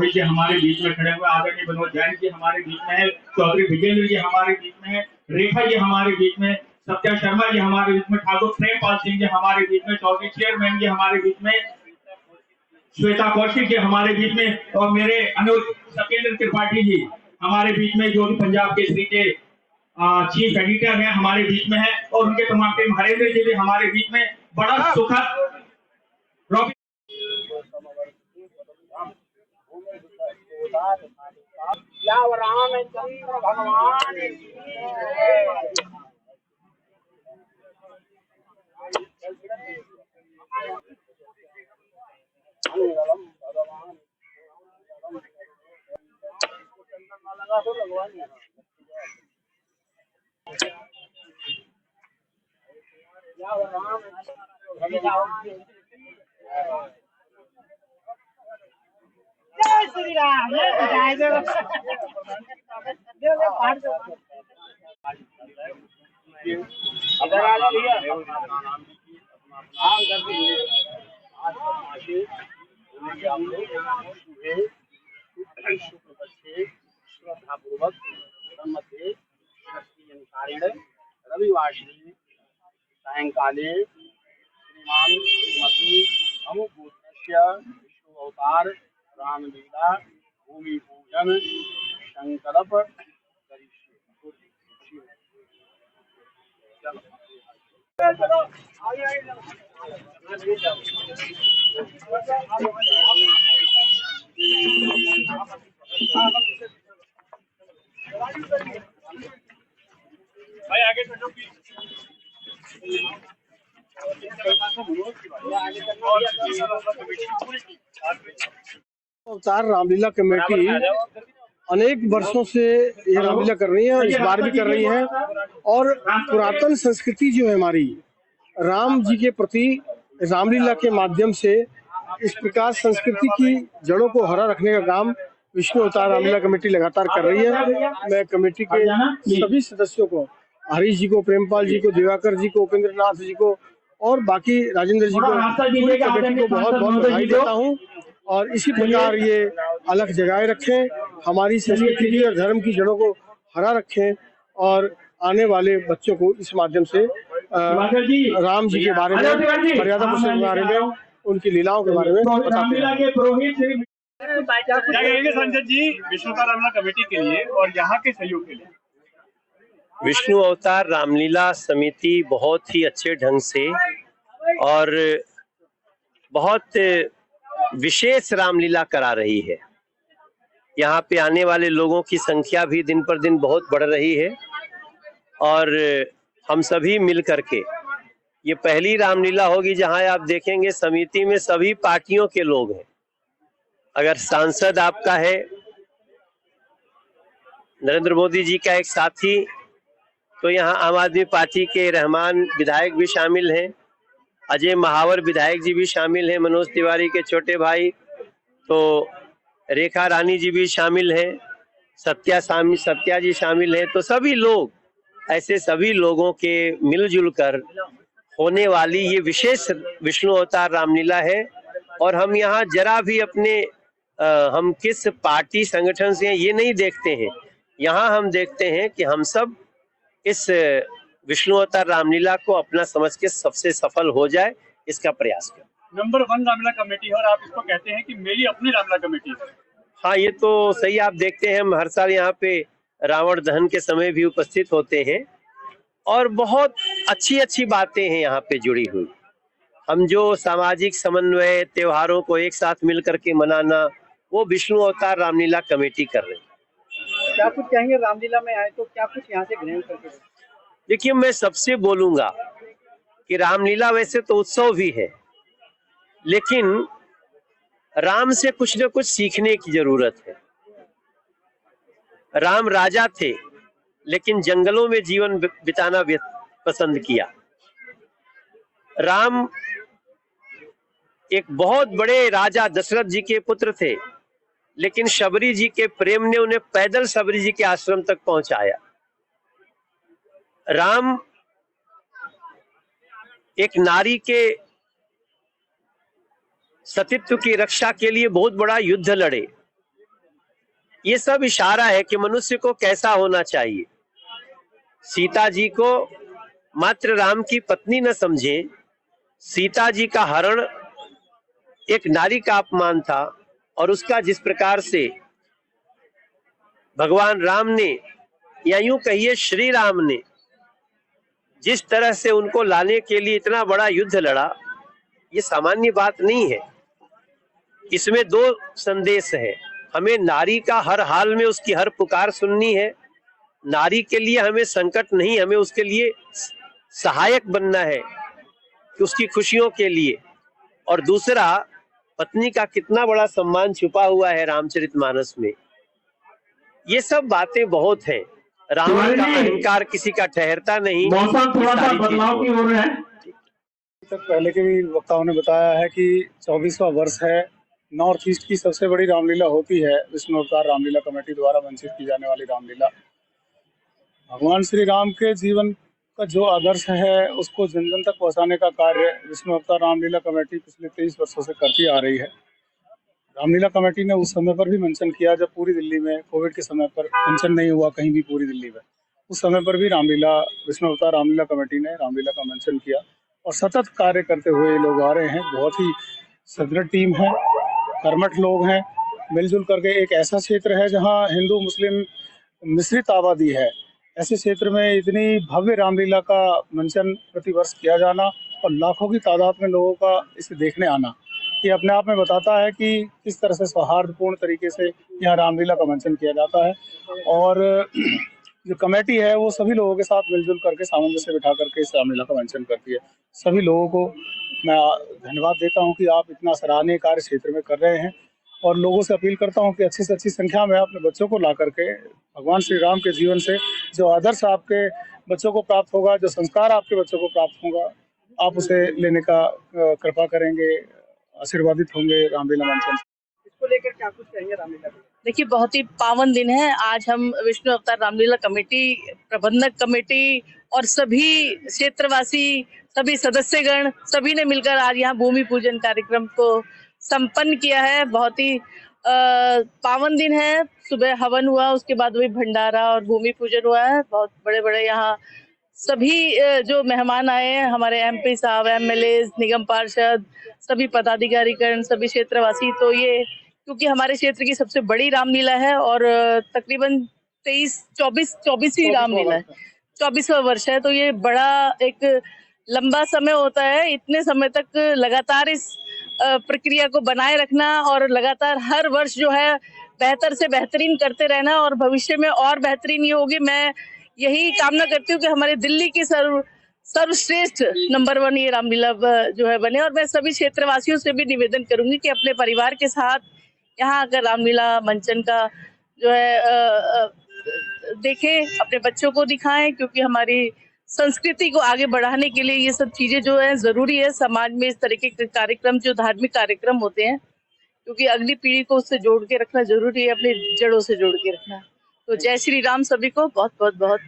पुरोहित जी हमारे बीच में खड़े हुए, आदरणीय मनोज जैन जी हमारे बीच में है, चौधरी विजेंद्र जी हमारे बीच में है, रेखा जी हमारे बीच में, सत्या शर्मा जी हमारे बीच में, ठाकुर प्रेमपाल सिंह जी हमारे बीच में, चौधरी चेयरमैन जी हमारे बीच में, श्वेता कौशिक जी हमारे बीच में, और मेरे अनुज सत्येंद्र त्रिपाठी जी हमारे बीच में, जो पंजाब केसरी के चीफ एडिटर हैं हमारे बीच में है, और उनके तमाम टीम हरेंद्र जी भी हमारे बीच में। बड़ा सुखद रामचंद्र भगवान जय श्री राम। श्रद्धापूर्वक रविवार सायंकाले श्रीमान श्रीमती अमुगोत्रस्य विष्णु अवतार रामलीला भूमि पूजन संकल्प भाई आगे अवतार रामलीला कमेटी अनेक वर्षों से ये रामलीला कर रही है, इस बार भी कर रही है। और पुरातन संस्कृति जो है हमारी राम जी के प्रति रामलीला के माध्यम से इस प्रकार संस्कृति की जड़ों को हरा रखने का काम विष्णु अवतार रामलीला कमेटी लगातार कर रही है। मैं कमेटी के सभी सदस्यों को, हरीश जी को, प्रेमपाल जी को, दिवाकर जी को, उपेंद्र नाथ जी को और बाकी राजेंद्र जी को, पूरी कमेटी को बहुत बहुत बधाई देता हूँ। और इसी प्रकार ये अलग जगाए रखें, हमारी संस्कृति की और धर्म की जड़ों को हरा रखें और आने वाले बच्चों को इस माध्यम से राम जी के बारे में, मर्यादा पुरुषों के बारे में, उनकी लीलाओं के बारे में बताते हैं। संजय जी विष्णु अवतार रामलीला कमेटी के लिए और यहाँ के सहयोग के लिए। विष्णु अवतार रामलीला समिति बहुत ही अच्छे ढंग से और बहुत विशेष रामलीला करा रही है। यहाँ पे आने वाले लोगों की संख्या भी दिन पर दिन बहुत बढ़ रही है और हम सभी मिल करके ये पहली रामलीला होगी जहाँ आप देखेंगे समिति में सभी पार्टियों के लोग हैं। अगर सांसद आपका है, नरेंद्र मोदी जी का एक साथी, तो यहाँ आम आदमी पार्टी के रहमान विधायक भी शामिल हैं, अजय महावर विधायक जी भी शामिल हैं, मनोज तिवारी के छोटे भाई, तो रेखा रानी जी भी शामिल हैं, सत्या जी शामिल हैं। तो सभी लोग, ऐसे सभी लोगों के मिलजुल कर होने वाली ये विशेष विष्णु अवतार रामलीला है। और हम यहाँ जरा भी अपने हम किस पार्टी संगठन से हैं ये नहीं देखते हैं, यहाँ हम देखते हैं कि हम सब इस विष्णु अवतार रामलीला को अपना समझ के सबसे सफल हो जाए, इसका प्रयास करें। नंबर 1 रामलीला कमेटी है और आप इसको कहते हैं कि मेरी अपनी रामलीला कमेटी है। हाँ, ये तो सही आप देखते हैं, हम हर साल यहाँ पे रावण दहन के समय भी उपस्थित होते हैं और बहुत अच्छी अच्छी बातें हैं यहाँ पे जुड़ी हुई। हम जो सामाजिक समन्वय, त्योहारों को एक साथ मिल करके मनाना, वो विष्णु अवतार रामलीला कमेटी कर रही है। क्या कुछ कहेंगे रामलीला में आए तो क्या कुछ यहाँ से ग्रहण करके? देखिए, मैं सबसे बोलूंगा कि रामलीला वैसे तो उत्सव भी है, लेकिन राम से कुछ न कुछ सीखने की जरूरत है। राम राजा थे लेकिन जंगलों में जीवन बिताना पसंद किया। राम एक बहुत बड़े राजा दशरथ जी के पुत्र थे, लेकिन शबरी जी के प्रेम ने उन्हें पैदल शबरी जी के आश्रम तक पहुंचाया। राम एक नारी के सतीत्व की रक्षा के लिए बहुत बड़ा युद्ध लड़े, ये सब इशारा है कि मनुष्य को कैसा होना चाहिए। सीता जी को मात्र राम की पत्नी न समझे, सीता जी का हरण एक नारी का अपमान था, और उसका जिस प्रकार से भगवान राम ने, या यूं कहिए श्री राम ने जिस तरह से उनको लाने के लिए इतना बड़ा युद्ध लड़ा, ये सामान्य बात नहीं है। इसमें दो संदेश है। हमें नारी का हर हाल में उसकी हर पुकार सुननी है। नारी के लिए हमें संकट नहीं, हमें उसके लिए सहायक बनना है कि उसकी खुशियों के लिए। और दूसरा, पत्नी का कितना बड़ा सम्मान छुपा हुआ है रामचरितमानस में। ये सब बातें बहुत हैं। रावण का अहंकार किसी का ठहरता नहीं। मौसम थोड़ा सा बदलाव की ओर है। तक पहले के भी वक्ताओं ने बताया है कि 24वां वर्ष है। नॉर्थ ईस्ट की सबसे बड़ी रामलीला होती है विष्णु अवतार रामलीला कमेटी द्वारा मंचित की जाने वाली रामलीला। भगवान श्री राम के जीवन का जो आदर्श है उसको जन जन तक पहुंचाने का कार्य विष्णु अवतार रामलीला कमेटी पिछले 23 वर्षों से करती आ रही है। रामलीला कमेटी ने उस समय पर भी मंचन किया जब पूरी दिल्ली में कोविड के समय पर मंचन नहीं हुआ कहीं भी पूरी दिल्ली में। उस समय पर भी रामलीला विष्णु अवतार रामलीला कमेटी ने रामलीला का मंचन किया और सतत कार्य करते हुए लोग आ रहे हैं। बहुत ही सुदृढ़ टीम है, कर्मठ लोग हैं, मिलजुल करके। एक ऐसा क्षेत्र है जहां हिंदू मुस्लिम मिश्रित आबादी है, ऐसे क्षेत्र में इतनी भव्य रामलीला का मंचन प्रतिवर्ष किया जाना और लाखों की तादाद में लोगों का इसे देखने आना, ये अपने आप में बताता है कि किस तरह से सौहार्दपूर्ण तरीके से यहाँ रामलीला का मंचन किया जाता है। और जो कमेटी है वो सभी लोगों के साथ मिलजुल करके सामंजस्य बिठा करके इस रामलीला का मंचन करती है। सभी लोगों को मैं धन्यवाद देता हूँ कि आप इतना सराहनीय कार्य क्षेत्र में कर रहे हैं, और लोगों से अपील करता हूँ कि अच्छी से अच्छी संख्या में अपने बच्चों को ला करके भगवान श्री राम के जीवन से जो आदर्श आपके बच्चों को प्राप्त होगा, जो संस्कार आपके बच्चों को प्राप्त होगा, आप उसे लेने का कृपा करेंगे, आशीर्वादित होंगे रामलीला मंचन। इसको लेकर क्या कुछ कहेंगे रामलीला? देखिए, बहुत ही पावन दिन है। आज हम विष्णु अवतार रामलीला कमेटी, प्रबंधक कमेटी और सभी क्षेत्रवासी, सभी सदस्यगण, सभी ने मिलकर आज यहाँ भूमि पूजन कार्यक्रम को संपन्न किया है। बहुत ही पावन दिन है। सुबह हवन हुआ, उसके बाद वही भंडारा और भूमि पूजन हुआ है। बहुत बड़े बड़े यहाँ सभी जो मेहमान आए हैं, हमारे MP साहब, MLA, निगम पार्षद, सभी पदाधिकारीगण, सभी क्षेत्रवासी। तो ये क्योंकि हमारे क्षेत्र की सबसे बड़ी रामलीला है और तकरीबन 24वीं रामलीला है, 24वां वर्ष है। तो ये बड़ा एक लंबा समय होता है। इतने समय तक लगातार इस प्रक्रिया को बनाए रखना और लगातार हर वर्ष जो है बेहतर से बेहतरीन करते रहना, और भविष्य में और बेहतरीन ये होगी। मैं यही कामना करती हूँ कि हमारे दिल्ली की सर्वश्रेष्ठ नंबर 1 ये रामलीला जो है बने। और मैं सभी क्षेत्रवासियों से भी निवेदन करूंगी कि अपने परिवार के साथ यहाँ आकर रामलीला मंचन का जो है देखें, अपने बच्चों को दिखाएं, क्योंकि हमारी संस्कृति को आगे बढ़ाने के लिए ये सब चीजें जो है जरूरी है। समाज में इस तरीके के कार्यक्रम, जो धार्मिक कार्यक्रम होते हैं, क्योंकि अगली पीढ़ी को उससे जोड़ के रखना जरूरी है, अपनी जड़ों से जोड़ के रखना। तो जय श्री राम। सभी को बहुत बहुत बहुत